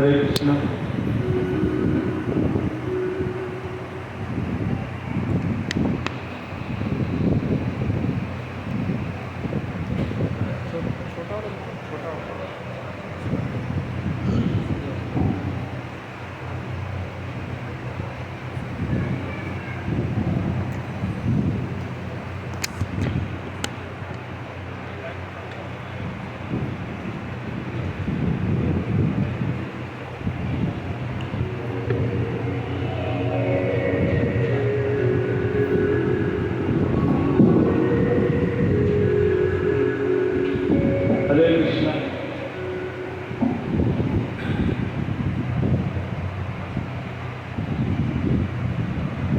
हरे कृष्ण। हरे कृष्ण।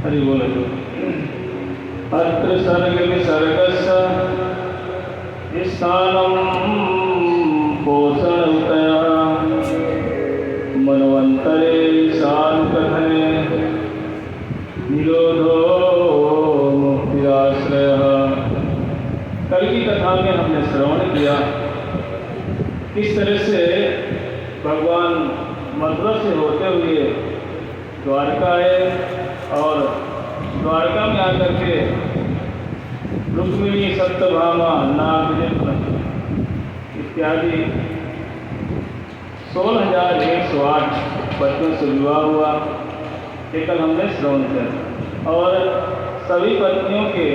हरि बोल। अत्र सर्ग विसर्गस्य स्थानं पोषणतया मनवन्तरे सानुकथने निरोधो मुक्तिराश्रयः। कल की कथा में हमने श्रवण किया किस तरह से भगवान मथुरा से होते हुए द्वारका आए और द्वारका में आकर के रुक्मिणी, सत्यभामा, नागविजय इत्यादि 16,108 पत्नियों से विवाह हुआ। ये कल हमने श्रवण किया और सभी पत्नियों के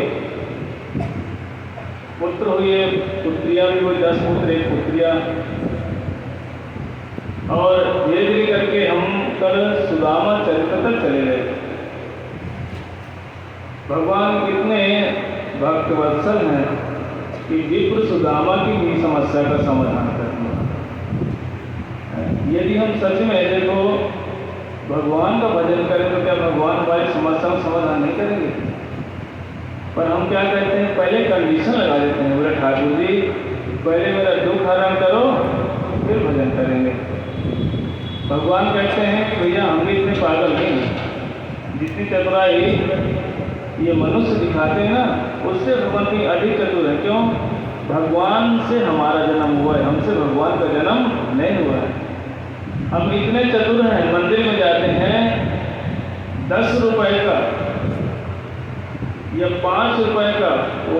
पुत्र हुए, पुत्रियां भी हुई, 10 पुत्र 1 पुत्रियां। और धीरे धीरे करके हम कल सुदामा चरित्र तक चले गए। भगवान कितने भक्तवत्सल हैं कि विप्र सुदामा की भी समस्या का समाधान करते हैं। यदि हम सच में देखो भगवान का भजन करें तो क्या भगवान हमारी समस्या का समाधान नहीं करेंगे? पर हम क्या कहते हैं, पहले कंडीशन लगा देते हैं, बोले ठाकुर जी पहले मेरा दुख हरण करो फिर भजन करेंगे। भगवान कहते हैं कि भैया हम भी इतने पागल नहीं, जितनी चतुराई ये मनुष्य दिखाते हैं ना उससे भगवान की अधिक चतुर है। क्यों? भगवान से हमारा जन्म हुआ है, हमसे भगवान का जन्म नहीं हुआ है। हम इतने चतुर हैं, मंदिर में जाते हैं 10 रुपए का या 5 रुपए का वो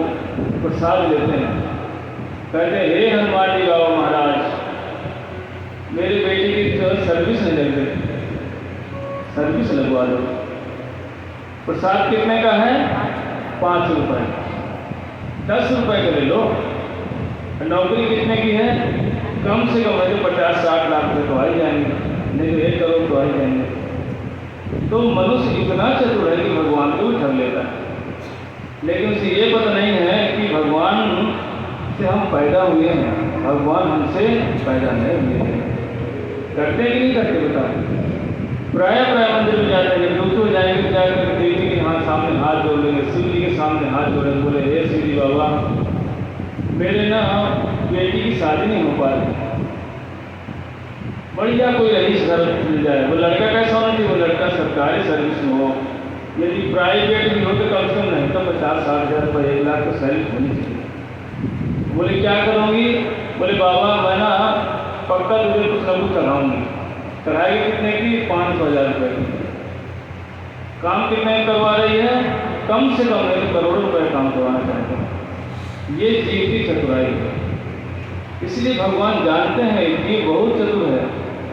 प्रसाद लेते हैं, कहते हैं हे हनुमान जी बाबा महाराज मेरी बेटी की जो सर्विस नहीं लग रही, सर्विस लगवा दो। प्रसाद कितने का है? 5 रुपए। 10 रुपए का ले लो। नौकरी कितने की है? कम से कम है तो 50-60 लाख रुपए तो आ ही जाएंगे, नहीं तो 1 करोड़ तो आ ही जाएंगे। तो मनुष्य इतना चतुर है कि भगवान को भी ठग लेता है, लेकिन उसे ये पता नहीं है कि भगवान से हम पैदा हुए हैं, भगवान हमसे पैदा नहीं हुए हैं। करते कि नहीं करते बताओ? प्राय मंदिर में जाते हैं, दुख हो जाएंगे तो जाकर देवी के सामने हाथ जोड़ लेंगे, शिव जी के सामने हाथ जोड़ेंगे, बोले हे शिव जी बाबा मेरे ना बेटी की शादी नहीं हो पा रही, बढ़िया कोई रईस घर मिल जाए। वो लड़का कैसा होना चाहिए? वो लड़का सरकारी सर्विस में हो, यदि प्राइवेट भी हो तो कम से कम नहीं तो 50-60 हज़ार रुपये 1 लाख तो सैलरी होनी चाहिए। बोले क्या करूँगी? बोले बाबा मैं ना पक्का तुझे कुछ ना कुछ कराऊँगी। कराएगी कितने की? 500,000 रुपये की। काम कितने करवा रही है? कम से कम नहीं तो करोड़ों रुपये काम करवाना चाहते हैं। ये जीव की चतुराई है। इसलिए भगवान जानते हैं जीव बहुत चतुर है,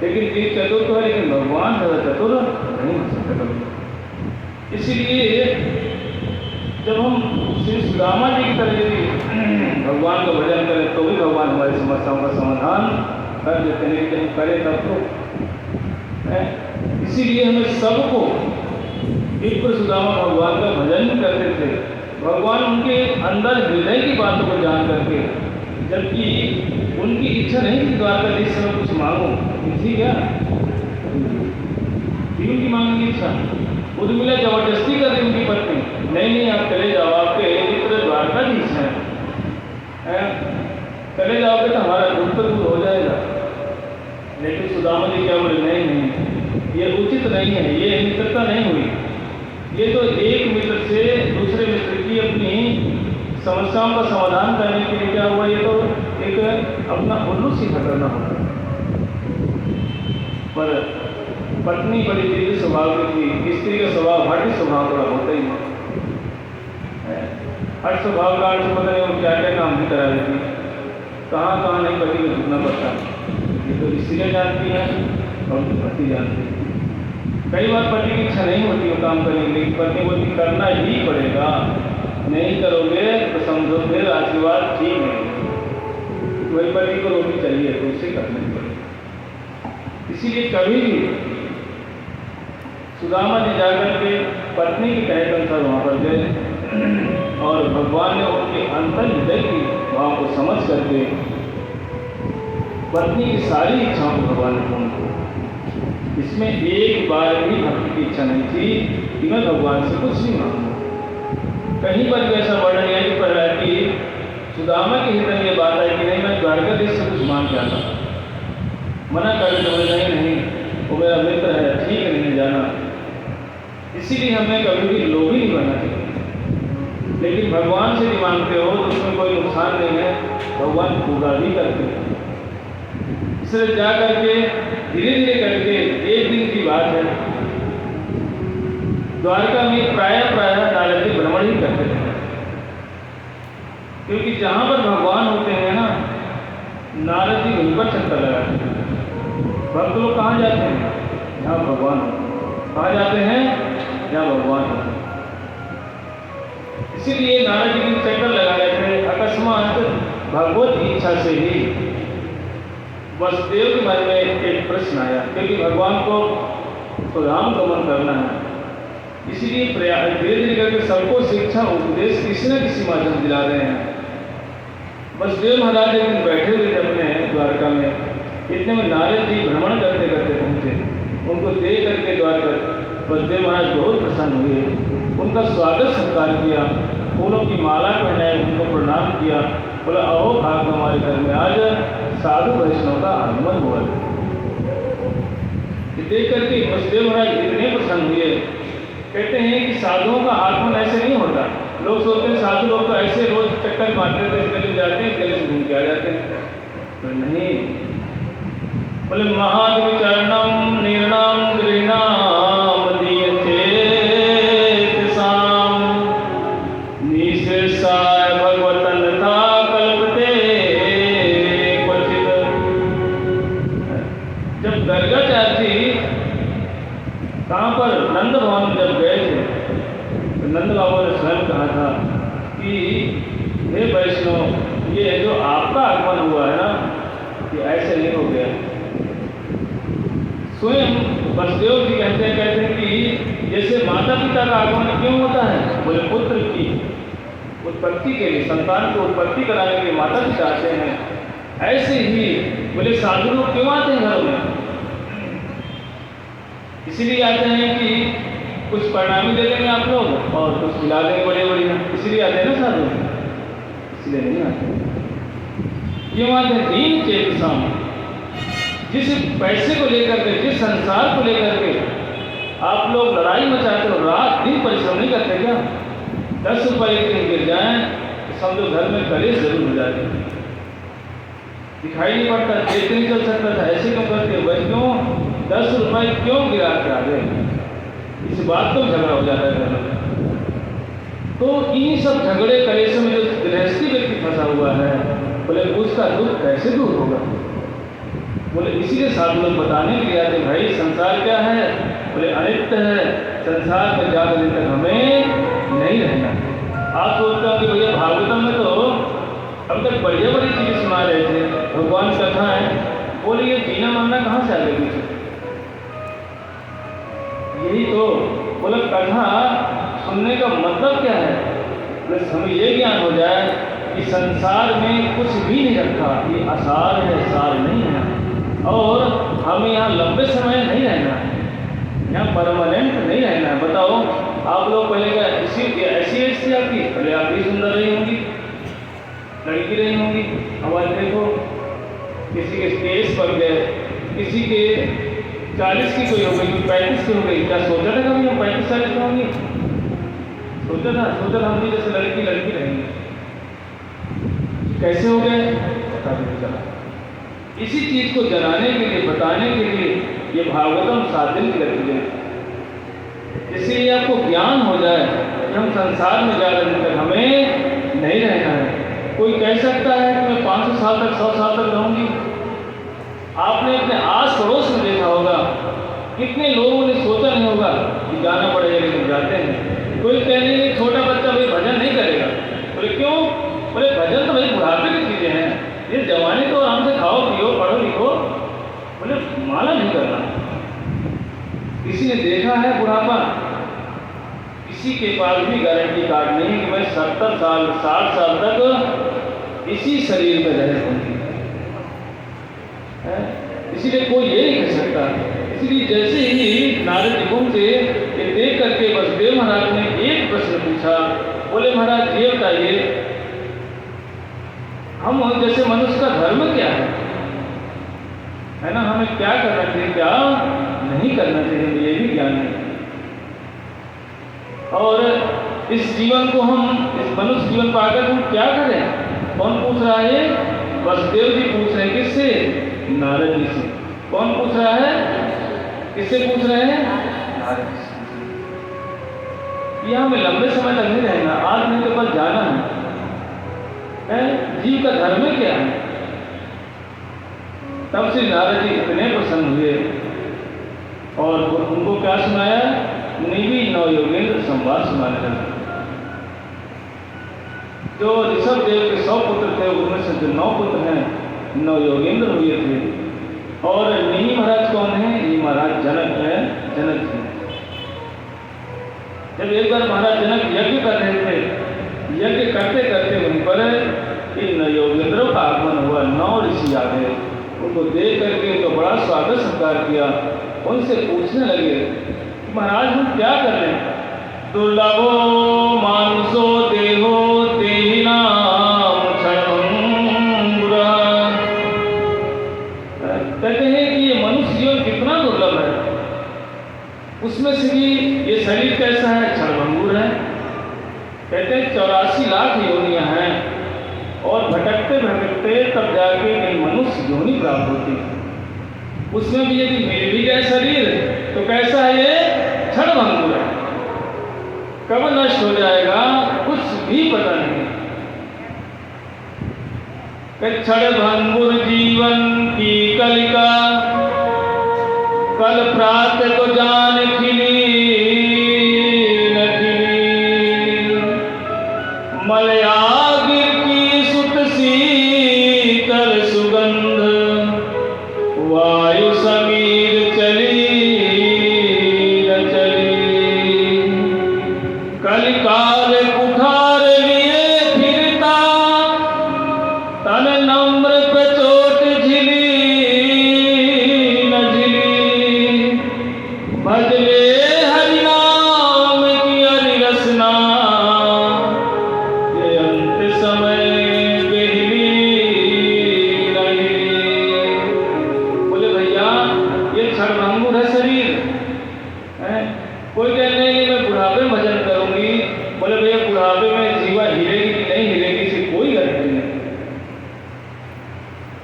लेकिन जीव चतुर तो है लेकिन भगवान ज़्यादा चतुर नहीं हो सकता कभी। इसीलिए जब हम श्री सुदामा जी की तरह यदि भगवान का भजन करें तो भी भगवान हमारी समस्याओं का समाधान कर देते हैं, लेकिन हम करें तब तो। इसीलिए हमें सबको विप्र सुदामा भगवान का भजन करते थे। भगवान उनके अंदर हृदय की बातों को जान करके, जबकि उनकी इच्छा नहीं थी द्वारकाधीश से कुछ मांगो, थी क्या? थी उनकी मांगने की इच्छा? उर्मिला जबरदस्ती कर रही उनकी पत्नी, नहीं आप चले जाओ, आपके मित्र द्वारकाधीश हैं, चले जाओगे तो हमारा दुख तो दूर हो जाएगा। लेकिन सुदामा जी क्या बोले? नहीं ये उचित नहीं है, ये मित्रता नहीं हुई। ये तो एक मित्र से दूसरे मित्र की अपनी समस्याओं का समाधान करने के लिए क्या हुआ? ये तो एक अपना उल्लू सीखा करना होता है। पर पत्नी बड़ी दिव्य स्वभाव की थी। स्त्री का स्वभाव हट स्वभाव थोड़ा होता ही है। हट स्वभाव का अर्थ पता नहीं वो क्या क्या काम भी करा देती, कहाँ कहाँ नहीं पति को झुकना पड़ता। ये तो स्त्रियाँ जानती हैं और पति जानती है। कई बार पति की इच्छा नहीं होती वो काम करने की, लेकिन पत्नी बोलती करना ही पड़ेगा, नहीं करोगे तो समझो फिर आशीर्वाद ठीक नहीं। वही पति को रोटी चाहिए तो उसे करना ही पड़ेगा। इसीलिए कभी भी सुदामा जी जाकर के पत्नी के कहे अनुसार वहाँ पर गए और भगवान ने उनके अंतर हृदय की भाव को समझ करके पत्नी की सारी इच्छाओं को भगवान ने पूर्ण किया। इसमें एक बार भी भक्ति की इच्छा नहीं थी कि मैं भगवान से कुछ नहीं मांगूं। कहीं पर भी ऐसा वर्णन यह भी पड़ रहा है कि सुदामा के हृदय में ये बात है कि नहीं मैं द्वारका देश से कुछ मांग के आता, मना कर दो नहीं वो मेरा मित्र है, ठीक है नहीं जाना। इसीलिए हमें कभी भी लोभी नहीं बनना चाहिए। लेकिन भगवान से भी मांगते हो तो उसमें कोई नुकसान नहीं है, भगवान पूरा भी करते हैं। इसलिए जा करके धीरे धीरे करके एक दिन की बात है, द्वारका में प्राय नारद जी भ्रमण ही करते थे। क्योंकि जहाँ पर भगवान होते हैं ना, नारद जी वहीं पर चक्कर लगाते हैं। भक्त लोग कहाँ जाते हैं? जहाँ भगवान होते हैं। कहाँ जाते हैं? जहाँ भगवान होते हैं। इसीलिए नारद जी की चक्कर लगा रहे थे। अकस्मात भगवत इच्छा से ही वसुदेव के मन में एक प्रश्न आया, क्योंकि भगवान को सुधाम गमन करना है। इसीलिए धीरे धीरे करके सबको शिक्षा उपदेश किसी न किसी माध्यम दिला रहे हैं। वसुदेव महाराज एक दिन बैठे हुए थे अपने द्वारका में, इतने में नारद जी भ्रमण करते करते पहुंचे। उनको देख करके द्वारका वसुदेव महाराज बहुत प्रसन्न हुए, उनका स्वागत सत्कार किया, फूलों की माला पहनाए, उनको प्रणाम किया। बोला अहो भाग हमारे घर में आज साधु वैष्णव का आगमन हुआ। देख करके वसुदेव महाराज इतने प्रसन्न हुए। कहते हैं कि साधुओं का आगमन ऐसे नहीं होता। लोग सोचते हैं साधु लोग तो ऐसे रोज चक्कर मारते थे, गले जाते हैं, गले से घूम के आ जाते हैं। तो नहीं, बोले महादेव चरणम निर्णाम गृहणाम दीयते साम निशेषाय भगवतन था कल्पते क्वचित। जब गर्गाचार्य कहाँ पर नंद भवन में जब गए थे तो नंद बाबू ने स्वयं कहा था कि हे वैष्णव, ये जो आपका आगमन हुआ है ना, ये ऐसे नहीं हो गया। स्वयं वसुदेव जी कहते हैं कि जैसे माता पिता का आगमन क्यों होता है? बोले पुत्र की उत्पत्ति के लिए, संतान को उत्पत्ति कराने के लिए माता पिता आते हैं। ऐसे ही बोले साधु लोग क्यों आते हैं घरों में? इसीलिए आते हैं कि कुछ परिणामी दे देंगे आप लोग और कुछ खिला देंगे बड़े बढ़िया, इसीलिए आते हैं ना साधु, इसलिए नहीं आते। क्यों आते हैं? दीन चेत साम, जिस पैसे को लेकर के, जिस संसार को लेकर के आप लोग लड़ाई मचाते हो, रात दिन परिश्रम नहीं करते क्या? 10 रुपये एक दिन गिर जाए तो समझो घर में कलेश जरूर हो जाते, दिखाई नहीं पड़ता, देख नहीं चल सकता था। ऐसे क्यों करते? वह क्यों 10 रुपये क्यों गिरा के आ गए? इस बात को झगड़ा हो जाता है घर में। तो इन सब झगड़े कलेशों में जो गृहस्थी व्यक्ति फंसा हुआ है, बोले उसका दुख कैसे दूर होगा? बोले इसीलिए साधु लोग बताने के लिए आते, भाई संसार क्या है? बोले अनित्य है, संसार में ज़्यादा दिन तक हमें नहीं रहना। आप सोचते हो कि भैया भागवतम में तो अब तक बढ़िया बड़ी चीज़ें सुना रहे थे, भगवान कथा है, बोले ये जीना मरना कहाँ से आ गई? यही तो बोला कथा सुनने का मतलब क्या है? बस हमें ये ज्ञान हो जाए कि संसार में कुछ भी नहीं रखा, ये आसार है, सार नहीं है। और हमें यहाँ लंबे समय नहीं रहना है, यहाँ परमानेंट नहीं रहना है। बताओ आप लोग पहले क्या ऐसी एज थी आपकी? पहले आप भी सुंदर रही होंगी, लड़की रही होंगी। अब आज देखो किसी के स्टेज पर गए, किसी के 40 की कोई हो गई, 35 की हो गई। क्या सोचा था कभी हम 35-40 की होंगी? सोचा था हम भी जैसे लड़की रहेंगे। कैसे हो गए? पता नहीं चला। इसी चीज़ को जनाने के लिए, बताने के लिए ये भागवतम 7 दिन की गति है। इसीलिए आपको ज्ञान हो जाए कि हम संसार में ज़्यादा दिन तक हमें नहीं रहना है। कोई कह सकता है कि मैं 500 साल तक 100 साल तक रहूँगी। आपने अपने आस पड़ोस में देखा होगा, कितने लोगों ने सोचा नहीं होगा कि जाना पड़ेगा, लेकिन जाते हैं। कोई कहने कि छोटा बच्चा भाई भजन नहीं करेगा। बोले क्यों? बोले भजन तो भाई बुढ़ापे की चीज़ें हैं, ये जवानी तो आराम से खाओ पियो पढ़ो लिखो। बोले माला नहीं करना। किसी ने देखा है बुढ़ापा? किसी के पास भी गारंटी कार्ड नहीं है कि मैं 70 साल 60 साल तक इसी शरीर में रह सकूँगी। इसीलिए कोई ये नहीं कह सकता। इसलिए जैसे ही नारद जी घूमते ये देख करके वसुदेव महाराज ने एक प्रश्न पूछा। बोले महाराज ये बताइए, हम जैसे मनुष्य का धर्म क्या है ना, हमें क्या करना चाहिए क्या नहीं करना चाहिए, ये भी ज्ञान है। और इस जीवन को हम इस मनुष्य जीवन पर आकर हम क्या करें? कौन पूछ रहा है? वसुदेव जी पूछ रहे हैं। किससे? नारद जी से। कौन पूछ रहा है? किससे पूछ रहे हैं? नारद जी से। यह हमें लंबे समय तक नहीं रहना, आज नहीं तो कल जाना है। जीव का धर्म क्या है? तब से नारद जी इतने प्रसन्न हुए और उनको क्या सुनाया? निवि नौ योगेंद्र संवाद सुनाने लगा। जो ऋषभ देव के 100 पुत्र थे, उनमें से जो 9 पुत्र हैं 9 योगेंद्र हुए थे। और निवि महाराज कौन है? ये महाराज जनक है, जनक जी। जब एक बार महाराज जनक यज्ञ कर रहे थे, यज्ञ करते करते उन पर इन योगेंद्रों का आगमन हुआ। 9 ऋषि आ गए। उनको देख करके तो बड़ा स्वागत सत्कार किया। उनसे पूछने लगे कि महाराज हम क्या कर रहे हैं? दुर्लभो मानुषो देहो देहिनाम क्षणभंगुरः। कहते हैं कि ये मनुष्य जीवन कितना दुर्लभ है, उसमें से भी ये शरीर कैसा है? क्षणभंगुर है। कहते हैं 84 लाख योनियां हैं और भटकते भटकते तब जाके कहीं मनुष्य योनि प्राप्त होती। उसमें भी यदि मिल भी गए शरीर तो कैसा है? ये क्षणभंगुर है, कब नष्ट हो जाएगा कुछ भी पता नहीं। क्षणभंगुर जीवन की कलिका, कल प्रातः को जान खिली न खिली। मलयागिर की सुत शीतल सुगंध, वायु समीर चली न चली। कलिकाल कुठार लिए फिरता, तन नम्र पे चोट झिली न झिली। भजले हरि नाम की हरि रसना, ये अंत समय बेहिली नहीं। बोले भैया ये क्षणभंगुर है शरीर है। कोई कहने कि मैं बुढ़ापे में भजन करूंगी। बोले भैया बुढ़ापे में जीवा हिलेगी कि नहीं हिलेगी, इसकी कोई गारंटी नहीं।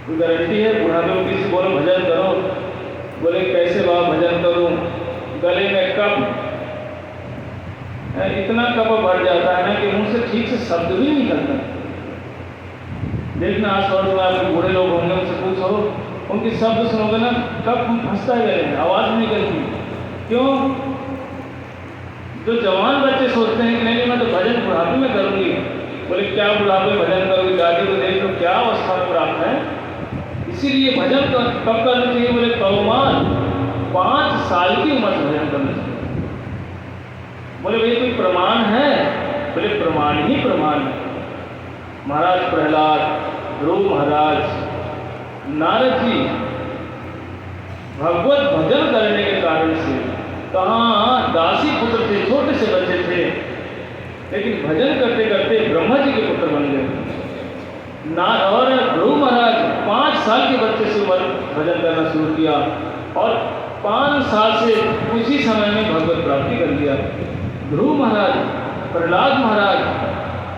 कोई गारंटी है? बुढ़ापे में किसी बोलो भजन करो, बोले कैसे बाबा भजन करूं? गले में कप इतना कप भर जाता है ना कि मुंह से ठीक से शब्द भी नहीं निकलता। देखना आस पड़ोस में आपके बूढ़े लोग होंगे, उनसे पूछो, उनके शब्द सुनोगे ना कप फंसता ही रहेगा, आवाज नहीं निकलती। क्यों? जो जवान बच्चे सोचते हैं कि नहीं मैं तो भजन बुढ़ापे में करूंगी। बोले क्या बुढ़ापे में भजन करोगे? दादी को देख लो क्या अवस्था में प्राप्त है। इसीलिए भजन कब करना चाहिए? बोले कौमान 5 साल की उम्र से भजन करना चाहिए। बोले भाई कोई प्रमाण है? बोले प्रमाण ही प्रमाण है। महाराज प्रहलाद, ध्रुव महाराज, नारद जी भगवत भजन करने के कारण से कहाँ दासी पुत्र थे, छोटे से बच्चे थे, लेकिन भजन करते करते ब्रह्मा जी के पुत्र बन गए। और ध्रुव महाराज 5 साल के बच्चे से भजन करना शुरू किया और 5 साल से उसी समय में भगवत प्राप्ति कर लिया। ध्रुव महाराज, प्रहलाद महाराज,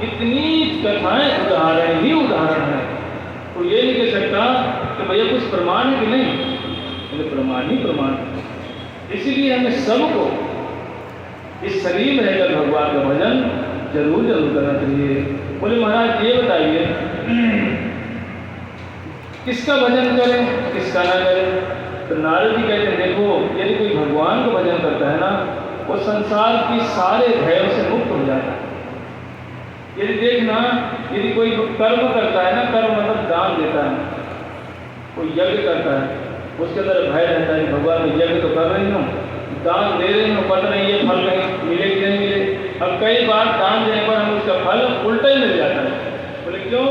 इतनी कथाएं उदाहरण ही उदाहरण है। तो ये नहीं कह सकता कि भैया कुछ प्रमाण है कि नहीं। बोले प्रमाण ही प्रमाण। इसीलिए हमें सबको इस शरीर में रहकर भगवान का भजन जरूर जरूर करना चाहिए। बोले महाराज ये बताइए किसका भजन करें किसका ना करें? तो नारद जी कहते हैं देखो, यदि कोई भगवान का भजन करता है ना, वो संसार की सारे भयों से मुक्त हो जाता है। यदि देखना, यदि कोई कर्म करता है ना, कर्म मतलब दान देता है, कोई यज्ञ करता है, उसके अंदर भय रहता है भगवान मैं यज्ञ तो कर रही हूँ, दान दे रही हूँ, पता नहीं ये फल कहीं मिले कि नहीं मिले। अब कई बार दान देने पर हमें उसका फल उल्टा ही मिल जाता है। बोले क्यों?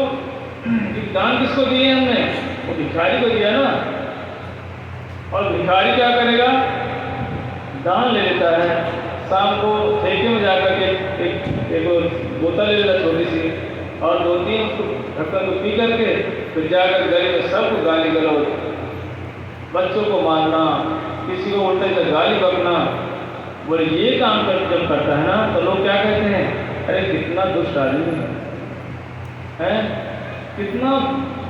दान किसको दिए हमने? वो भिखारी को दिया ना। और भिखारी क्या करेगा? दान ले लेता है, शाम को ठेके में जाकर के एक बोतल ले लेता छोटी सी, और 2-3 ढक्कन को पी करके फिर जाकर गली में सबको गाली गलौज, बच्चों को मारना, किसी को उल्टे से गाली बकना। बोले ये काम जब करता है ना, तो लोग क्या कहते हैं? अरे कितना दुष्ट आदमी है, कितना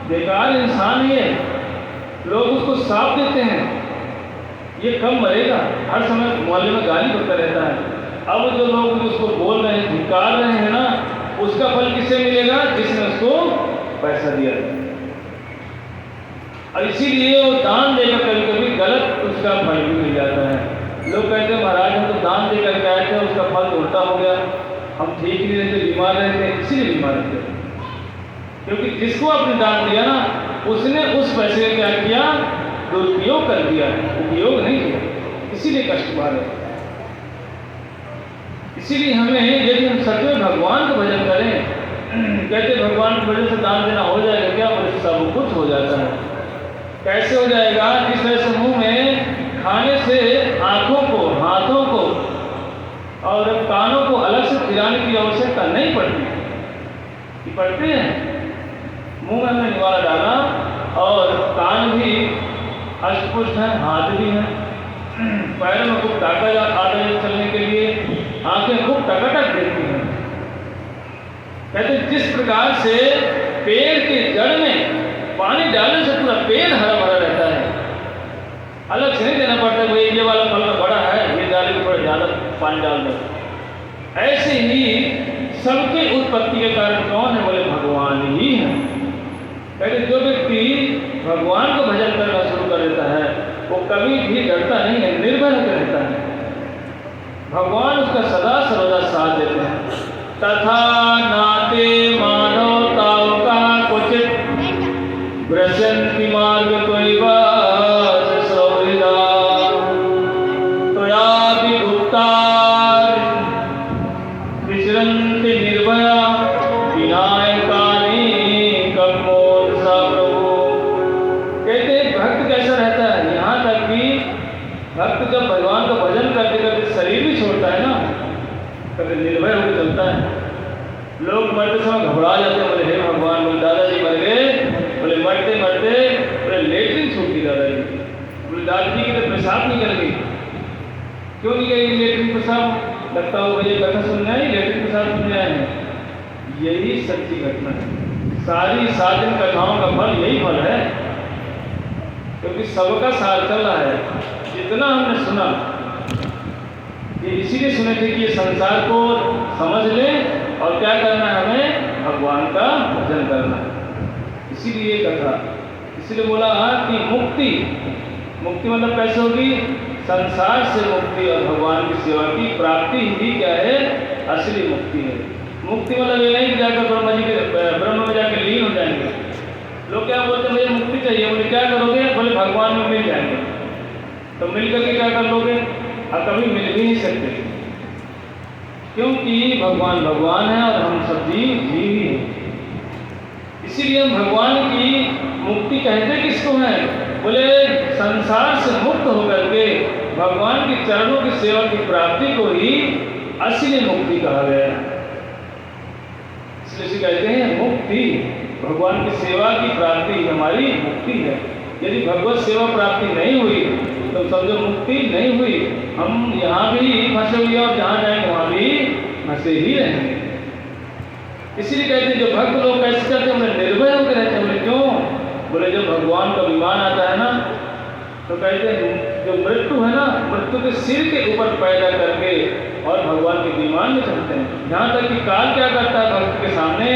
बेकार इंसान है। लोग उसको साफ देते हैं, ये कब मरेगा, हर समय मोहल्ले में गाली बकता रहता है। अब जो लोग उसको बोल रहे हैं, धिक्कार रहे हैं ना, उसका फल किससे मिलेगा? जिसने उसको पैसा दिया। और इसीलिए वो दान देकर कभी कभी गलत उसका फल भी मिल जाता है। लोग कहते हैं महाराज हम तो दान देकर के आए थे, उसका फल तो उल्टा हो गया, हम ठीक नहीं रहते, बीमार रहते, इसीलिए बीमार रहते। क्योंकि जिसको आपने दान दिया ना, उसने उस पैसे का क्या किया? दुरुपयोग कर दिया, उपयोग नहीं किया, इसीलिए कष्ट पा रहे। इसीलिए हमें, यदि हम सच में भगवान का भजन करें, कहते भगवान के भजन से दान देना हो जाएगा क्या? बोले सब कुछ हो जाता है। कैसे हो जाएगा? जिस तरह से मुंह में खाने से आंखों को, हाथों को और कानों को अलग से फिराने की आवश्यकता नहीं पड़ती। पड़ते हैं, मुंह में हमने निवाला डाला और कान भी अष्टपुष्ट है, हाथ भी है, पैरों में खूब ताकत आता है चलने के लिए, आंखें खूब टकाटक देखती हैं। कहते जिस प्रकार से पेड़ के जड़ में पानी डालने से पूरा पेड़ हरा भरा रहता है, अलग से नहीं देना पड़ता भाई ये वाला फल में बड़ा है, ये डाले को थोड़ा ज़्यादा पानी डाल दो। ऐसे ही सबके उत्पत्ति के कारण कौन है? बोले भगवान ही है। कहते जो व्यक्ति भगवान को भजन करना शुरू कर देता है, वो कभी भी डरता नहीं है, निर्भय होकर रहता है। भगवान उसका सदा सर्वदा साथ देते हैं। तथा नाते मानव ताव का क्वचित ब्रजंति मार्ग कोई बात सौरिदा तोया भी गुप्ता विचरंति निर्भया विनायकानी कमोद सा प्रभु। कहते भक्त कैसा रहता है? यहाँ तक कि भक्त जब भगवान का भजन करते करते शरीर भी छोड़ता है ना, कभी निर्भय होकर चलता है। लोग मरते समय घबरा जाते हैं, बोले हे भगवान, बोले दादाजी मर गए, बोले मरते मरते बोले लेटरिन छूट गई दादाजी, बोले दादाजी की तो पेशाब निकल गई। क्यों निकल गई लेटरिन पेशाब? लगता हो मुझे कथा सुनने आई, लेटरिन पेशाब सुनने आए हैं। यही सच्ची घटना है। सारी 7 दिन कथाओं का फल यही फल है, क्योंकि सबका सार चल रहा है। जितना हमने सुना ये इसीलिए सुने थे कि ये संसार को समझ लें और क्या करना है, हमें भगवान का भजन करना है। इसीलिए कथा, इसीलिए बोला कि मुक्ति, मुक्ति मतलब कैसे होगी? संसार से मुक्ति और भगवान की सेवा की प्राप्ति ही क्या है? असली मुक्ति है। मुक्ति मतलब ये नहीं कि जाकर ब्रह्म में जाकर लीन हो जाएंगे। लोग क्या बोलते हैं मुझे मुक्ति चाहिए, बोले क्या करोगे? बोले भगवान में मिल जाएंगे। तो मिल करके क्या कर लोगे? और कभी मिल भी नहीं सकते, क्योंकि भगवान भगवान है और हम सब जीव जीव ही हैं। इसीलिए हम भगवान की मुक्ति कहते किसको है? बोले संसार से मुक्त होकर के भगवान के चरणों की सेवा की प्राप्ति को ही असली मुक्ति कहा गया है। इसलिए कहते हैं मुक्ति, भगवान की सेवा की प्राप्ति हमारी मुक्ति है। यदि भगवत सेवा प्राप्ति नहीं हुई तो समझो मुक्ति नहीं हुई। हम यहाँ भी फंसे हुए और जहाँ जाएंगे वहाँ भी फंसे ही रहेंगे। इसीलिए कहते हैं जो भक्त लोग कैसे करते हैं? बोले निर्भय होकर रहते हैं। बोले क्यों? बोले जब भगवान का विमान आता है ना, तो कहते हैं जो मृत्यु है ना, मृत्यु के सिर के ऊपर पैदा करके और भगवान के विमान में चढ़ते हैं। यहाँ तक कि काल क्या करता है, भक्त के सामने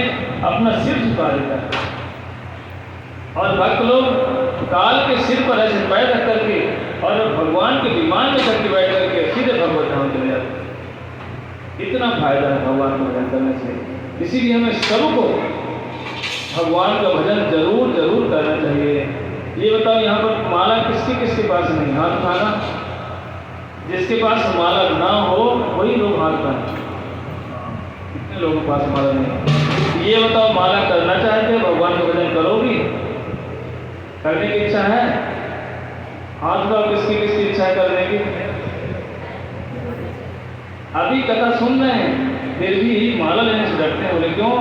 अपना सिर झुका देता है, और भक्त लोग काल के सिर पर ऐसे पैर रख करके और भगवान के विमान में चढ़ के बैठ करके सीधे भगवत धाम चले जाते हैं। इतना फायदा है भगवान का भजन करने से। इसीलिए हमें सबको भगवान का भजन जरूर जरूर करना चाहिए। ये बताओ यहाँ पर माला किसके पास नहीं? हाथ उठाना। जिसके पास माला ना हो वही लोग हाथ उठाएं। कितने लोगों के पास माला नहीं? ये बताओ माला करना चाहते हो, भगवान का भजन करोगी? करने की इच्छा है? हाथ उठाओ। किसकी इच्छा है करने की? अभी कथा सुन रहे हैं फिर भी माला लेने से डरते हैं। बोले क्यों?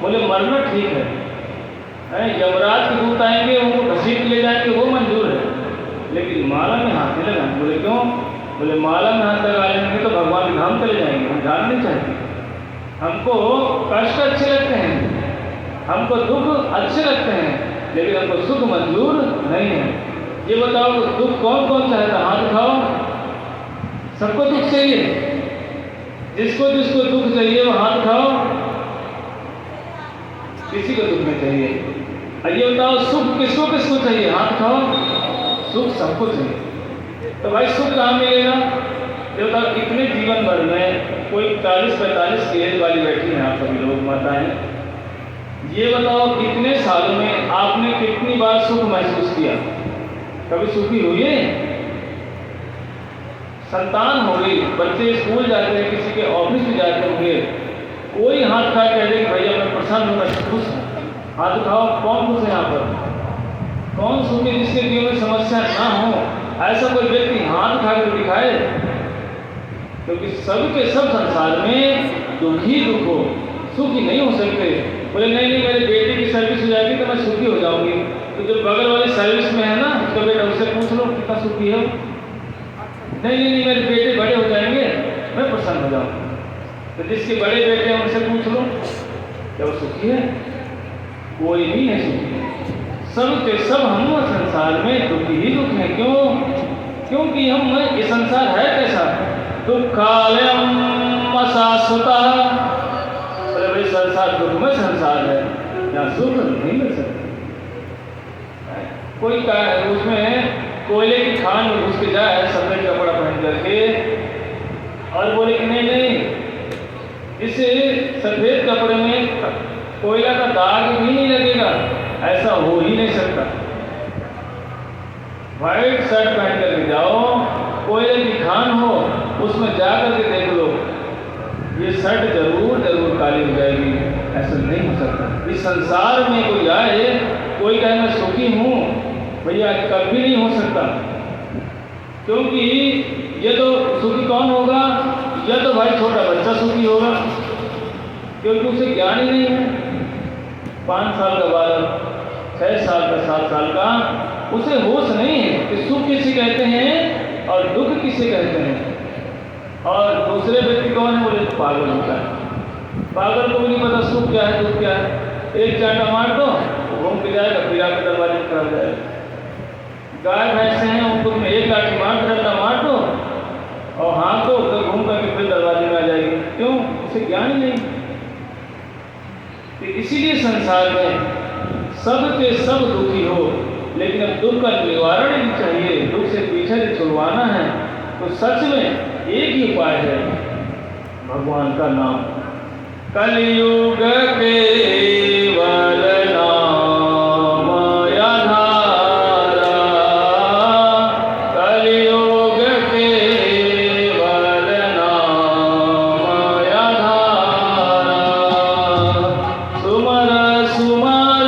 बोले मरना ठीक है, यमराज के दूत आएंगे उनको घसीट ले जाएंगे वो मंजूर है, लेकिन माला में हाथ नहीं लगाएंगे। बोले क्यों? बोले माला में हाथ लगा लेंगे तो भगवान के धाम चले जाएंगे, हम जाना नहीं चाहते। हमको कष्ट अच्छे लगते हैं, हमको दुख अच्छे लगते हैं, लेकिन हमको सुख मंजूर नहीं है। ये बताओ दुख कौन कौन चाहता? हाथ उठाओ। सबको दुख चाहिए? जिसको जिसको दुख चाहिए वो हाथ उठाओ। किसी को दुख नहीं चाहिए। ये बताओ सुख किसको किसको चाहिए? हाथ उठाओ। सुख सबको चाहिए। तो भाई सुख कहाँ मिलेगा? ये बताओ कितने जीवन भर में कोई 40-45 की एज वाली बैठी हैं आप सभी लोग माताएं, ये बताओ कितने सालों में आपने कितनी बार सुख महसूस किया? कभी सुखी हुई है? संतान हो गई, बच्चे स्कूल जाते हैं, किसी के ऑफिस में जाते होंगे, कोई हाथ खा कह दे कि भैया मैं प्रसन्न हूँ, मैं खुश हूँ। हाथ उठाओ। कौन खुश है यहाँ पर? कौन सुखी जिसके जीवन में समस्या ना हो? ऐसा कोई व्यक्ति हाथ उठा कर दिखाए। क्योंकि सबके सब संसार में दुख ही दुख हो, सुखी नहीं हो सकते। बोले नहीं मेरे बेटे की सर्विस हो जाएगी तो मैं सुखी हो जाऊंगी। तो जो बगल वाली सर्विस में है ना उसका बेटा, उससे पूछ लो कितना सुखी है। नहीं मेरे बेटे बड़े हो जाएंगे मैं प्रसन्न हो जाऊंगा। तो जिसके बड़े बेटे हैं उनसे पूछ लो क्या वो सुखी है? कोई भी नहीं सुखी है। सब के सब हम संसार में दुखी ही दुख है। क्यों? क्योंकि हम ये संसार है कैसा? दुखालयम अशाश्वतः। अरे भाई संसार दुखमय संसार है, यहाँ सुख नहीं मिल सकता। कोई उसमें कोयले की खान में घुस के जाए सफेद कपड़ा पहन करके और बोले कि नहीं इस सफेद कपड़े में कोयला का दाग भी नहीं लगेगा, ऐसा हो ही नहीं सकता। व्हाइट शर्ट पहन करके जाओ, कोयले की खान हो, उसमें जा करके देख लो ये शर्ट जरूर जरूर काली हो जाएगी, ऐसा नहीं हो सकता। इस संसार में कोई आए कोई कहे मैं सुखी हूँ, भैया कभी नहीं हो सकता। क्योंकि ये तो सुखी कौन होगा? या तो भाई छोटा बच्चा सुखी होगा, क्योंकि उसे ज्ञान ही नहीं है। 5 साल का बालक, 6 साल का, 7 साल का, उसे होश नहीं है कि सुख किसे कहते हैं और दुख किसे कहते हैं। और दूसरे व्यक्ति कौन है? बोले पागल होता है। पागल को भी नहीं पता सुख क्या है दुख क्या है। एक चांटा मार दो घूम के जाएगा, फिर आपके दरवाजे में खड़ा हो जाएगा। गाय भैंसे हैं उनको में एक लाठी मार दो और हाथ दो तो घूम करके फिर दरवाजे में आ जाएगी। क्यों? उसे ज्ञान ही नहीं। तो इसीलिए संसार में सब के सब दुखी हो, लेकिन अब दुख का निवारण ही चाहिए, दुख से पीछे छुड़वाना है तो सच में एक ही उपाय है, भगवान का नाम। कलयुग केवल नाम आधारा, कलयुग केवल नाम आधारा। सुमर सुमर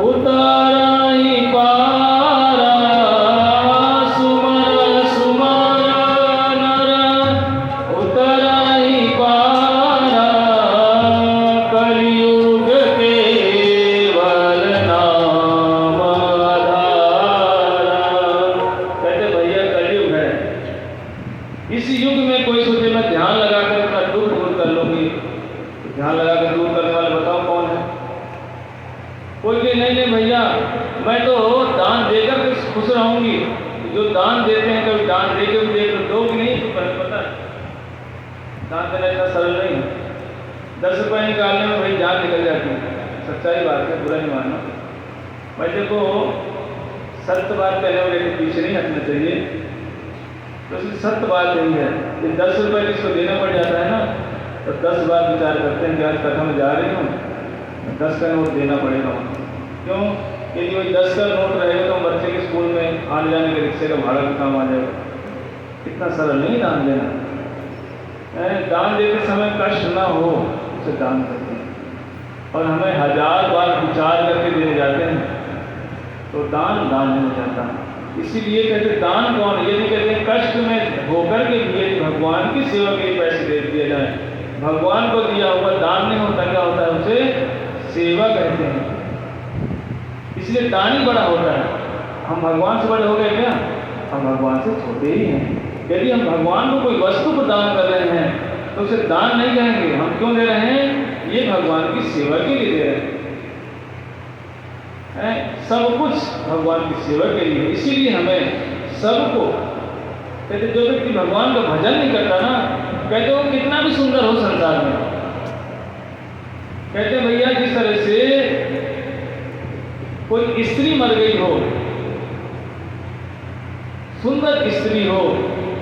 उतारहि पारा, सुमर सुमर नर उतारहि पारा। कलयुग केवल नाम आधारा। कहते भैया कलयुग है, इस युग में कोई सोचे मैं ध्यान लगाकर अपना दुख दूर कर लूंगी, ध्यान लगाकर दूर करने वाले बताओ कौन है? कोई कहे नहीं भैया मैं तो दान देकर के खुश रहूंगी। जो दान देते हैं, कभी दान दे के भी देख लो, दो भी नहीं तो पता है दान देना इतना सरल नहीं है। 10 रुपये निकालने में भाई जान निकल जाती है, सच्चाई बात है, बुरा नहीं मानना। भाई देखो, सत्य बात कहने वाले के पीछे नहीं हटना चाहिए। तो इसलिए सत्य बात यही है कि 10 रुपये किसको देना पड़ जाता है ना, तो 10 बार विचार करते हैं कि आज कथा में जा रही हूँ, 10 का नोट देना पड़ेगा। क्यों? यदि वही 10 का नोट रहेगा तो बच्चे के स्कूल में आने जाने के रिक्शे का भाड़ा भी काम आ जाएगा। इतना सरल नहीं दान देना। दान देते समय कष्ट ना हो उसे दान करते हैं, और हमें 1000 बार विचार करके देने जाते हैं तो दान नहीं हो जाता। इसीलिए कहते दान कौन, यदि कहते हैं कष्ट में होकर के भी यदि भगवान की सेवा के लिए पैसे दे दिए जाए, भगवान को दिया हुआ दान नहीं होता, क्या होता है? उसे सेवा कहते हैं। इसलिए दान ही बड़ा होता है। हम भगवान से बड़े हो गए क्या? हम भगवान से छोटे ही हैं। यदि हम भगवान को कोई वस्तु को दान कर रहे हैं तो उसे दान नहीं कहेंगे। हम क्यों दे रहे हैं? ये भगवान की सेवा के लिए दे रहे हैं। सब कुछ भगवान की सेवा के लिए। इसीलिए हमें सबको कहते, जो व्यक्ति भगवान का भजन नहीं करता ना, कहते वो कितना भी सुंदर हो संसार में, कहते भैया जिस तरह से कोई स्त्री मर गई हो, सुंदर स्त्री हो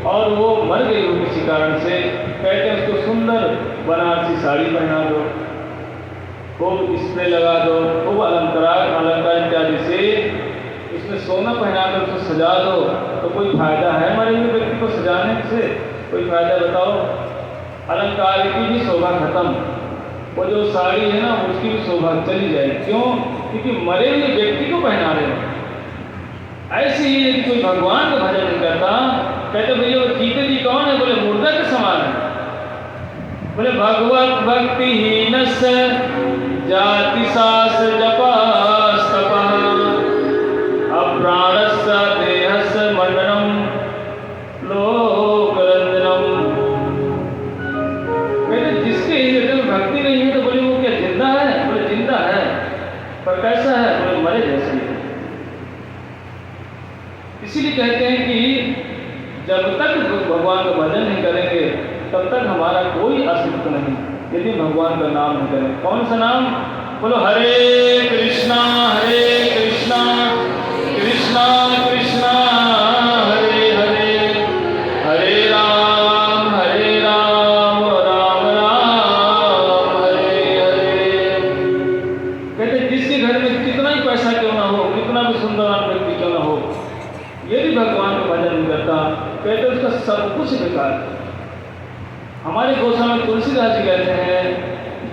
और वो मर गई हो किसी कारण से, कहते हैं उसको सुंदर बनारसी साड़ी पहना दो, खूब स्प्रे लगा दो, खूब अलंकार इत्यादि से उसमें सोना पहना कर उसको सजा दो, तो कोई फायदा है मरे हुए व्यक्ति को सजाने से? कोई फायदा बताओ? अलंकार की भी शोभा खत्म, वो जो साड़ी है ना उसकी भी शोभा चली जाए। क्यों? क्योंकि मरे हुए व्यक्ति को पहना रहे हो। ऐसे ही यदि कोई भगवान का भजन नहीं करता, कहते भैया वो जीते जी कौन है? बोले मुर्दा के समान है। बोले भगवत भक्ति हीन जाति सास जपास तपः अप्राणस देहस मंडनम लोकरंजनम। कहते जिसके हृदय में भक्ति नहीं है तो बोले वो क्या जिंदा है? बोले जिंदा है, पर कैसा है? बोले मरे जैसे ही। इसीलिए कहते हैं कि जब तक भगवान का भजन नहीं करेंगे तब तक हमारा कोई अस्तित्व नहीं, यदि भगवान का नाम नहीं करें। कौन सा नाम? बोलो हरे कृष्णा कृष्णा कृष्णा हरे हरे, हरे राम राम राम हरे हरे। कहते जिसके घर में कितना ही पैसा क्यों ना हो, कितना भी सुंदर व्यक्ति क्यों ना हो, यदि भगवान का भजन नहीं करता, कहते उसका सब कुछ बेकार है। हमारे गोस्वामी में तुलसीदास जी कहते हैं,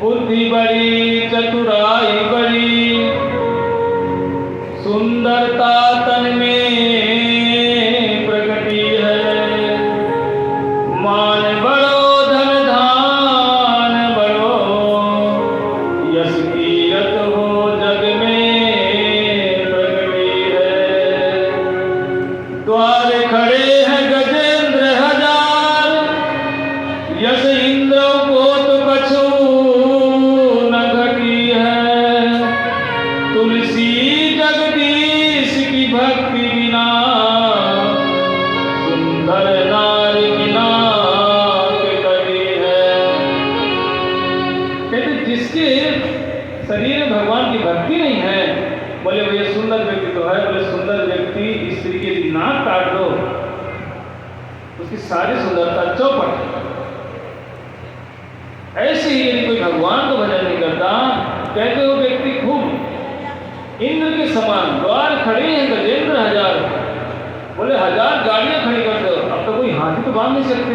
बुद्धि बड़ी चतुराई बड़ी सुंदरता तन में प्रगति है, मान बड़ो धन धान बड़ो यश कीरत हो जग में प्रगति है। द्वार खड़े हैं गजेंद्र हजार, यश इंद्र को तो कछु न घटी है, तुलसी जगदीश की भक्ति बिना सुंदर नारी बिना के कटी है। कहते जिसके शरीर में भगवान की भक्ति नहीं है, बोले भैया सुंदर व्यक्ति तो है, बोले सुंदर व्यक्ति स्त्री के नाक काट दो, उसकी सारी सुंदरता चौपट है। ऐसे ही यदि कोई भगवान को भजन नहीं करता, कहते हो व्यक्ति खूब इंद्र के समान, द्वार खड़े हैं गजेंद्र हजार, बोले 1000 गाड़ियां खड़ी कर दो, अब तो कोई हाथी तो बांध नहीं सकते,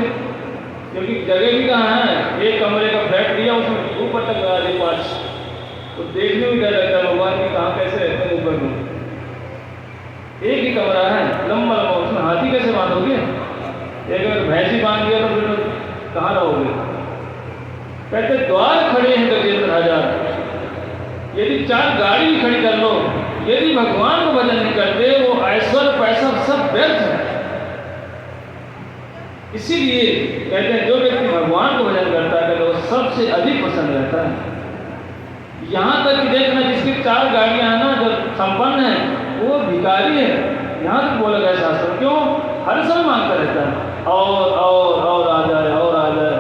क्योंकि जगह भी कहाँ है। एक कमरे का फ्लैट लिया, उसमें ऊपर तक लगा दी 5, तो देखने में डर लगता है भगवान की कहाँ कैसे रहते हैं ऊपर में। एक ही कमरा है लंबा लंबा, उसमें हाथी कैसे बांधोगे? एक अगर भैंसी बांध दिया तो फिर कहाँ रहोगे? कहते द्वार खड़े हैं गजेंद्र हजार, यदि 4 गाड़ी भी खड़ी कर लो, यदि भगवान को भजन नहीं करते, वो ऐश्वर्य पैसा सब व्यर्थ है। इसीलिए कहते हैं जो व्यक्ति भगवान को भजन करता है वो सबसे अधिक पसंद रहता है। यहाँ तक कि देखना जिसकी 4 गाड़ियां हैं ना, जो संपन्न है वो भिखारी है, यहाँ तक बोला गया शास्त्र। क्यों? हर समय मांगता रहता है और आ जाए और आ जाए।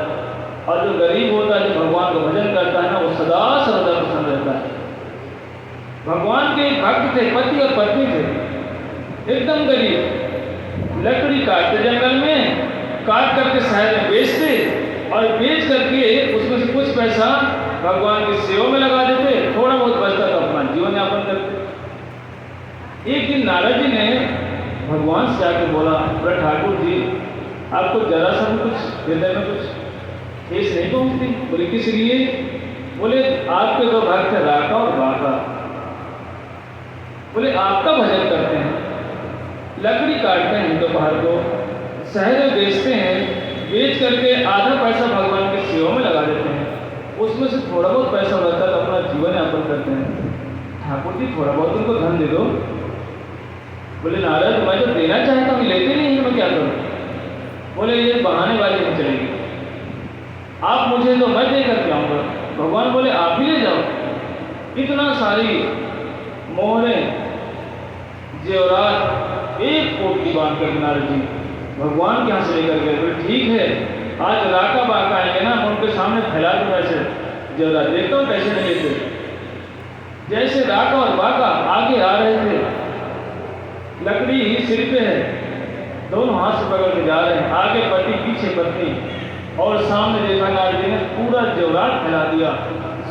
और जो गरीब होता है, जो भगवान का भजन करता है ना, वो सदा सर्वदा प्रसन्न रहता है। भगवान के भक्त थे, पति और पत्नी थे, एकदम गरीब, लकड़ी काटते जंगल में, काट करके शहर में बेचते और बेच करके उसमें से कुछ पैसा भगवान की सेवा में लगा देते, थोड़ा बहुत बचता तो अपना जीवन यापन करते। एक दिन नारद जी ने भगवान से आके बोला, बोला ठाकुर जी, आपको जरा सा भी कुछ हृदय में कुछ ठेस नहीं पहुंचती? बोले किस लिए? बोले आपके दो भक्त है, राका और बाका। बोले आपका भजन करते हैं, लकड़ी काटते हैं दोपहर को, शहर में बेचते हैं, बेच करके आधा पैसा भगवान की सेवा में लगा देते हैं, उसमें से थोड़ा बहुत पैसा बचता है तो अपना जीवन यापन करते हैं। ठाकुर जी थोड़ा बहुत उनको धन दे दो। बोले नारद, मैं तो देना चाहता हूँ, लेते नहीं है, मैं क्या करूँ? बोले ये बहानेबाजी नहीं चलेगी, आप मुझे तो मैं दे करके आऊँगा। भगवान बोले आप ही ले जाओ। इतना सारी मोहरें जेवरात 1 कोट की बात कर नारद जी भगवान के यहाँ से लेकर गए। बोले ठीक है, आज राका बाका आएंगे ना, मैं उनके सामने फैला दूँ ऐसे जेवरात, देखता हूँ कैसे नहीं लेते। जैसे राका और बाका आगे आ रहे थे, लकड़ी सिर पे है, दोनों हाथ से पकड़ के जा रहे हैं, आगे पति पीछे पत्नी, और सामने देखा नारद जी ने पूरा जेवरात फैला दिया,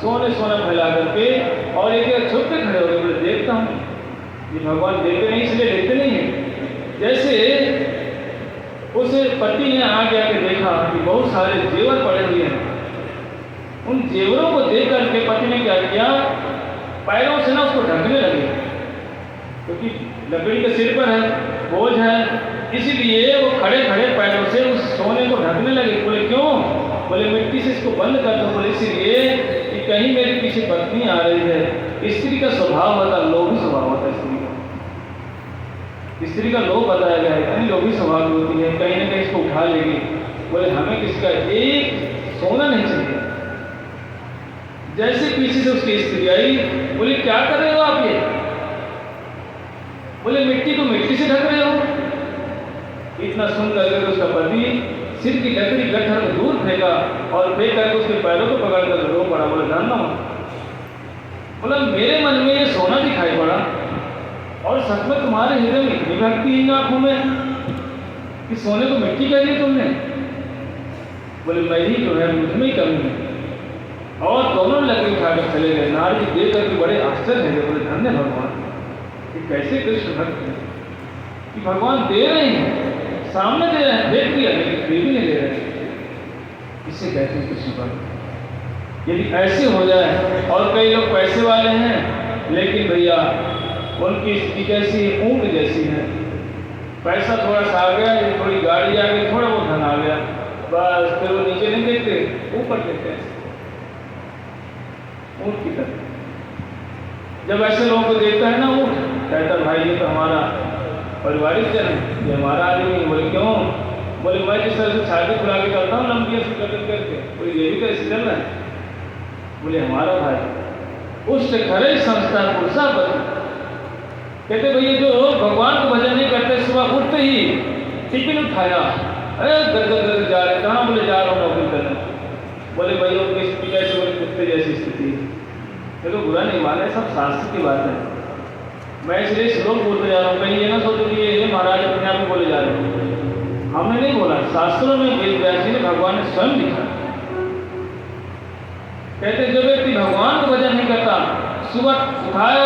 सोने सोना फैला करके, और एक छुप के खड़े हो गए। बोले देखता हूँ ये भगवान देते नहीं इसलिए लेते नहीं है। जैसे उस पति ने आगे आके देखा कि बहुत सारे जेवर पड़े हुए हैं, उन जेवरों को देख करके पति ने क्या किया, पैरों से ना उसको ढकने लगे, क्योंकि लकड़ी के सिर पर है, बोझ है, इसीलिए वो खड़े खड़े पैरों से उस सोने को ढकने लगे। बोले क्यों? बोले मिट्टी से इसको बंद कर दो। बोले इसीलिए कि कहीं मेरे पीछे पत्नी आ रही है। स्त्री का स्वभाव होता है, लोभी स्वभाव होता है स्त्री का। स्त्री का लोभ बताया गया है, इतनी लोभी स्वभाव होती है, कहीं ना कहीं इसको उठा लेगी। बोले हमें किसका एक सोना नहीं चाहिए। जैसे पीछे से उसकी स्त्री आई, बोले क्या कर रहे हो आप ये? बोले मिट्टी को मिट्टी से ढक रहे हो। इतना सुन करके उसका पति सिर की लकड़ी गट्ठर को दूर फेंका और फेंक करके उसके पैरों को पकड़ कर रो पड़ा। बोले जानना हो, बोला मेरे मन में ये सोना दिखाई पड़ा और सच में तुम्हारे हृदय में इतनी भक्ति इन आंखों में कि सोने को मिट्टी कह दी तुमने। बोले मैं ही तो है, मुझ में ही कमी है। और दोनों लकड़ी उठाकर चले गए। नारद जी देख करके बड़े आश्चर्य है। बोले धन्य भगवान, कि कैसे कृष्ण भक्त हैं कि भगवान दे रहे हैं, सामने दे रहे हैं, देख लिया लेकिन फिर भी नहीं दे रहे। इससे कहते हैं कृष्ण भक्त। यदि ऐसे हो जाए, और कई लोग पैसे वाले हैं लेकिन भैया उनकी स्थिति कैसी है, ऊँट जैसी है, पैसा थोड़ा सा आ गया, थोड़ी गाड़ी आ गई, थोड़ा बहुत धन आ गया, बस फिर वो नीचे नहीं देखते, ऊपर देखते हैं ऊँट की तरह। जब ऐसे लोगों को देखता है ना ऊँट, कहता भाई ये तो हमारा पारिवारिक जन है, ये हमारा आदमी है। बोले क्यों? बोले मैं जिस तरह से छाती फुला के चलता हूँ लंबी ऐसी कदम करके, बोले ये भी तो ऐसे चल रहा है। बोले हमारा भाई उष्ट खरे संस्था पुरुषा पर। कहते भैया जो भगवान को भजन नहीं करते, सुबह उठते ही टिफिन उठाया, अरे गद जा रहे, कहाँ? बोले जा रहा हूँ नौकरी करने। बोले भाई उनकी स्थिति कैसे? बोले कुत्ते जैसी स्थिति। देखो बुरा नहीं माने, सब शास्त्र की बात है। मैं इसलिए श्लोक बोलते जा रहा हूँ, कहीं ये ना सोचो कि ये महाराज अपने आप में बोले जा रहे हैं। हमने नहीं बोला, शास्त्रों में वेद व्यास जी ने, भगवान ने स्वयं लिखा। कहते जो व्यक्ति भगवान को भजन नहीं करता, सुबह उठाया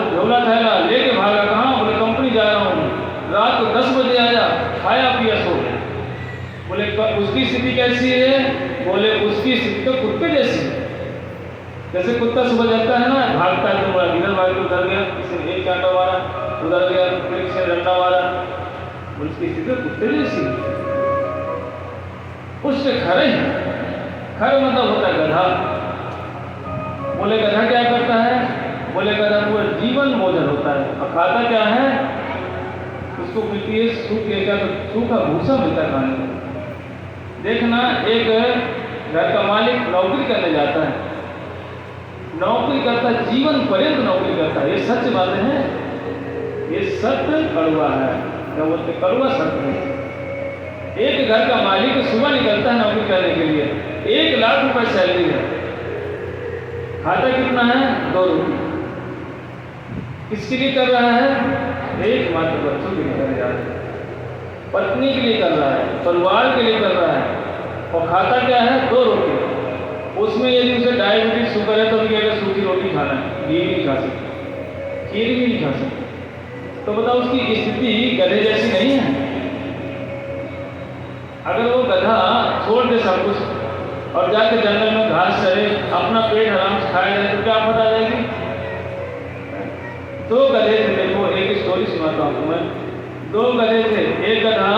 झोला थैला लेके भागा, कहाँ? बोले कंपनी जा रहा हूँ, रात को 10 बजे आया, खाया पिया सो गया। बोले उसकी स्थिति कैसी है? बोले उसकी स्थिति तो कुत्ते जैसी है। जैसे कुत्ता सुबह जाता है ना, भागता है, तो इधर भाग उधर गया, किसी ने एक कांटा मारा, उधर गया, फिर किसी ने डंडा मारा। उसकी स्थिति तो कुत्ते जैसी है। उससे खरे हैं, खर मतलब होता है गधा। बोले गधा क्या करता है? बोले गधा पूरा जीवन भोजन होता है, और खाता क्या है? उसको मिलती है सूखा भूसा मिलता है खाने को। देखना, एक घर का मालिक नौकरी करने जाता है, नौकरी करता है, जीवन पर्यंत नौकरी करता है, ये सच बातें हैं। ये सत्य कड़वा है, क्या बोलते कड़वा सत्य है। एक घर का मालिक सुबह निकलता है नौकरी करने के लिए, 1 लाख रुपए सैलरी है, खाता कितना है 2 रुपये। किसके लिए कर रहा है? एकमात्र बच्चों के लिए कर रहा है, पत्नी के लिए कर रहा है, परिवार के लिए कर रहा है, और खाता क्या है 2 रुपये। उसमें यदि उसे डायबिटीज शुगर है तो भी कहेगा सूखी रोटी खाना है, घी भी नहीं खा सकते, खीर भी नहीं खा सकते। तो बताओ उसकी स्थिति गधे जैसी नहीं है? अगर वो गधा छोड़ दे सब कुछ और जाके जंगल में घास चरे, अपना पेट आराम से खाया जाए तो क्या आफत आ जाएगी? 2 गधे थे, देखो एक स्टोरी सुनाता हूँ मैं। 2 गधे थे, एक गधा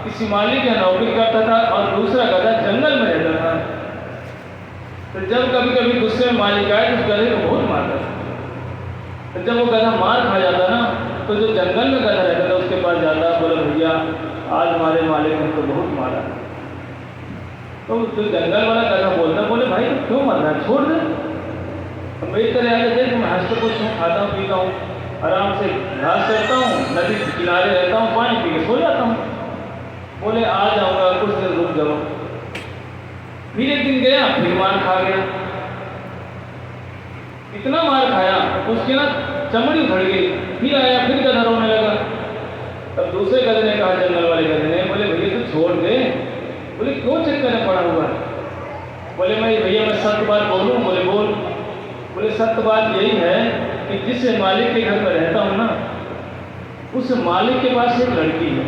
किसी मालिक या नौकरी करता था और दूसरा गधा जंगल में रहता था। तो जब कभी कभी गुस्से में मालिक आए तो उस गधे को बहुत मारता था। तो जब वो गधा मार खा जाता ना, तो जो जंगल में गधा रहता था उसके पास जाता, बोला भैया आज हमारे मालिक ने तो बहुत मारा। तो जो जंगल वाला गधा बोलता, बोले भाई तो क्यों मर रहा है, छोड़ दे। तो मेरी तरह आगे देख, मैं हंसते कुछ हूँ, खाता हूँ पीता हूँ, आराम से घास चरता हूँ, नदी के किनारे रहता हूँ, पानी पी के सो जाता हूँ। बोले आ जाऊँगा, कुछ देर रुक जाओ। फिर एक दिन गया, फिर मार खा गया। इतना मार खाया उसकी ना चमड़ी उखड़ गई। फिर आया, फिर गधा रोने लगा। तब दूसरे गधे ने कहा, जंगल वाले गधे ने, बोले भैया तो छोड़ दे। बोले क्यों चक्कर में पड़ा हुआ है? बोले मैं भैया मैं सत्य बात बोलूँ? बोले बोल। बोले सत्य बात यही है कि जिस मालिक के घर में रहता हूँ ना, उस मालिक के पास एक लड़की है,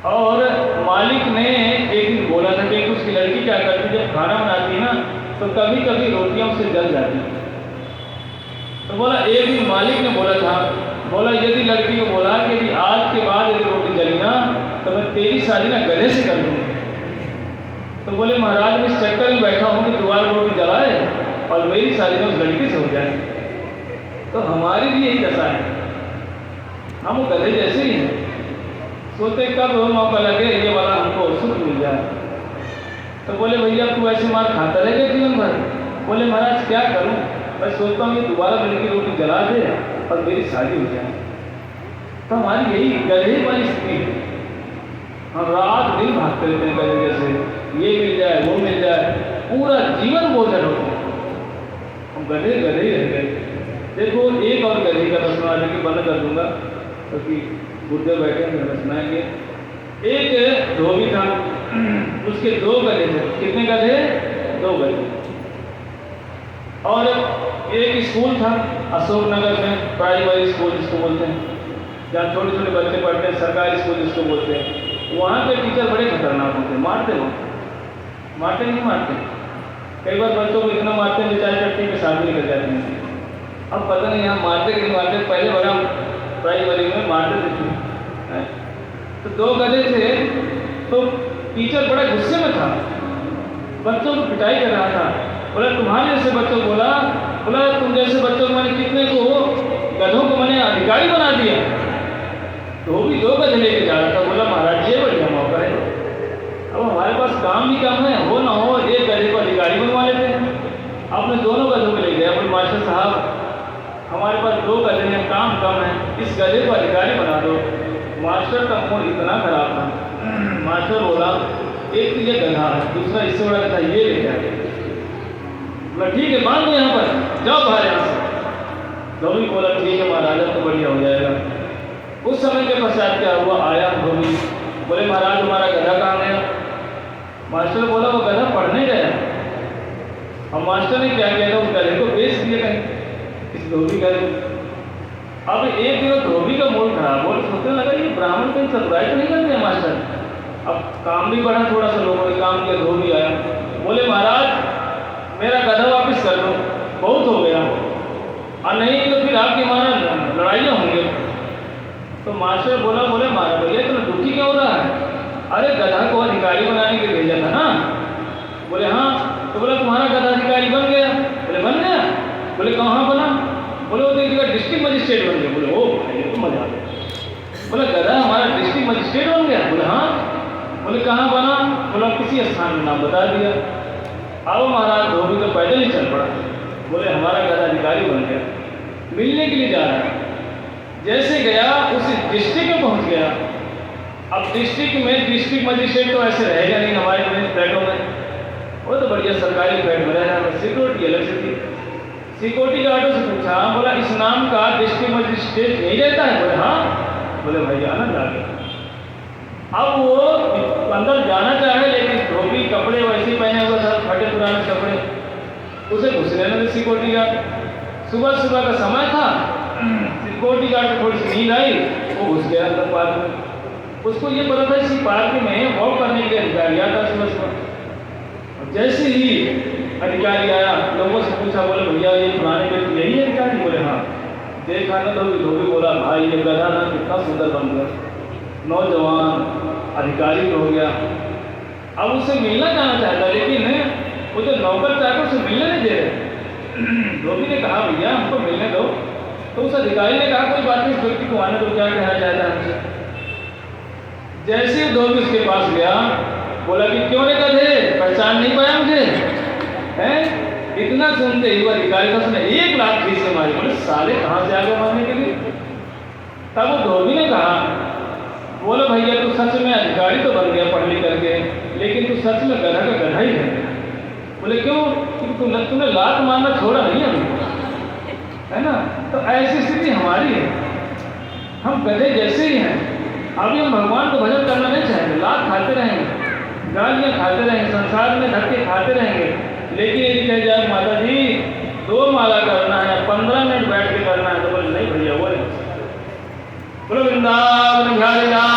और मालिक ने एक दिन बोला था कि उसकी लड़की क्या करती, जब खाना बनाती है ना तो कभी कभी रोटियां उससे जल जाती। तो बोला एक दिन मालिक ने बोला था, बोला यदि लड़की को बोला कि यदि आज के बाद यदि रोटी जली ना तो मैं तेरी शादी ना गधे से कर दूँगी। तो बोले महाराज मैं इस चक्कर में बैठा हूँ कि दोबारा रोटी जलाए और मेरी शादी में उस लड़की से हो जाए। तो हमारी भी यही दशा है, हम गधे जैसे ही हैं, सोचते कब मौका लगे ये वाला हमको सुख मिल जाए। तो बोले भैया तू ऐसे मार खाता रहेगा जीवन भर? बोले महाराज क्या करूं, मैं सोचता हूँ ये दोबारा लड़की रोटी जला दे और मेरी शादी हो जाए। तो हमारी यही गधे वाली स्थिति है, हम रात दिन भागते रहते हैं गधे जैसे, ये मिल जाए वो मिल जाए, पूरा जीवन बोझल होते हैं। हम गधे गधे ही रह गए। देखो एक और गधे का प्रश्न आज के बंद कर दूंगा क्योंकि गुर्दे बैठे हैं, सुनाएंगे। एक धोबी था, उसके 2 गधे थे। कितने गधे? 2 गधे। और एक स्कूल था अशोकनगर में, प्राइमरी स्कूल जिसको बोलते हैं, जहाँ छोटे छोटे बच्चे पढ़ते हैं, सरकारी स्कूल जिसको बोलते हैं। वहाँ के टीचर बड़े खतरनाक होते हैं, मारते हो, मारते नहीं मारते, कई बार बच्चों को इतना मारते हैं बेचारे चट्टी पे शादी निकल जाती है। अब पता नहीं यहाँ मारते कि नहीं मारते, पहले बड़ा प्राइमरी में मारते थे। तो 2 गधे थे, तो टीचर बड़ा गुस्से में था, बच्चों को पिटाई कर रहा था। बोला तुम्हारे जैसे बच्चों को, बोला तुम जैसे बच्चों को मैंने कितने को गधों को मैंने अधिकारी बना दिया। तो भी 2 गधे लेके जा रहा था। बोला महाराज ये बढ़िया मौका है, अब हमारे पास काम भी कम है, हो ना हो एक गधे को अधिकारी बनवा लेते हैं। आपने दोनों गधों को ले गया, बोले मास्टर साहब हमारे पास 2 गधे हैं, काम कम है, इस गधे को अधिकारी बना दो। मास्टर का मूड इतना खराब था, मास्टर बोला एक तो ये गधा है, दूसरा इससे बड़ा गधा ये ले जाए। बोला ठीक है मान लो यहाँ पर, जाओ बाहर यहाँ से। धोबी बोला ठीक है महाराज तो बढ़िया हो जाएगा। उस समय के पश्चात क्या हुआ, आया धोबी, बोले महाराज हमारा गधा कहाँ गया? मास्टर बोला वो गधा पढ़ने गया। अब मास्टर ने क्या किया था, उस गधे को बेच दिया कहीं इस धोबी गधे। अब एक दिन धोबी का मूड खराब और सोचने लगा ये ब्राह्मण कहीं सरप्राइज तो नहीं करते हैं मास्टर। अब काम भी बढ़ा, थोड़ा सा लोगों ने काम किया। धोबी आया, बोले महाराज मेरा गधा वापस कर दो, बहुत हो गया, और नहीं तो फिर आपकी हमारा लड़ाइयाँ होंगी। तो मास्टर बोला, बोले मारा भैया इतना दुखी क्यों हो रहा है? अरे गधा को अधिकारी बनाने के लिए भेजा था ना। बोले हाँ। तो बोला तुम्हारा गधा अधिकारी बन गया? बोले बन गया। बोले कहाँ बना? बोले वो एक जगह डिस्ट्रिक्ट मजिस्ट्रेट बन गया। बोले ओ भाई ये तो मजा आ गया। बोले गधा हमारा डिस्ट्रिक्ट मजिस्ट्रेट बन गया? बोले हाँ। बोले कहाँ बना? बोला किसी स्थान में नाम बता दिया। अब महाराज धोबी तो पैदल ही चल पड़ा। बोले हमारा गधा अधिकारी बन गया, मिलने के लिए जा रहा है। जैसे गया उस डिस्ट्रिक्ट में पहुंच गया। अब डिस्ट्रिक्ट में डिस्ट्रिक्ट मजिस्ट्रेट तो ऐसे रहेगा नहीं हमारे फ्लैटों में, वो तो बढ़िया सरकारी फ्लैट में रह रहा है, सिक्योरिटी अलग से थी। सिक्योरिटी गार्डों से पूछा, बोला इस नाम का डिस्ट्रिक्ट मजिस्ट्रेट नहीं रहता है? बोले हाँ। बोले भाई आना जाके। अब वो अंदर जाना चाहे लेकिन धोबी कपड़े वैसे ही पहने हुए था, फटे पुराने कपड़े, उसे घुसने लगे सिक्योरिटी गार्ड। सुबह सुबह का समय था, सिक्योरिटी गार्ड को थोड़ी सी नींद आई, वो घुस गया अंदर पार्क में। उसको ये पता था इसी पार्क में वॉक करने के लिए अधिकारी आता सुबह सुबह। जैसे ही अधिकारी आया, लोगों से पूछा, बोले भैया ये पुराने व्यक्ति यही है अधिकारी? बोले हाँ। देखा ना धोबी, धोबी बोला भाई ये गधा ना कितना सुंदर बन गया, नौजवान अधिकारी हो गया। अब उससे मिलना चाहना चाहता, लेकिन वो जो नौकर चाकर उसे मिलने नहीं दे रहे। धोबी ने कहा भैया हमको मिलने दो, तो उस अधिकारी ने कहा कोई बात नहीं, इस व्यक्ति को आने दो, क्या कहना चाहता है हमसे। जैसे ही धोबी उसके पास गया, बोला कि क्यों नहीं गधे, पहचान नहीं पाया मुझे? हैं? इतना सुनते ही वो अधिकारी का उसने 1 लाख फीस से मारी। बोले साले कहाँ से आ गए मारने के लिए? तब वो धोबी ने कहा, बोलो भैया तू सच में अधिकारी तो बन गया पढ़ लिख करके, लेकिन तू सच में गधा का गधा ही है। बोले क्यों? क्योंकि तूने लात मारना छोड़ा नहीं अभी, है ना? तो ऐसी स्थिति हमारी है, हम गधे जैसे ही हैं। अभी हम भगवान को भजन करना नहीं चाहेंगे, लात खाते रहेंगे, गालियाँ खाते रहेंगे, संसार में धक्के खाते रहेंगे, लेकिन यदि कह जाए माता जी 2 माला करना है, 15 मिनट बैठ के करना है, तो बोले नहीं भैया वो नहीं। बोलो वृंदावन बिहारी नाथ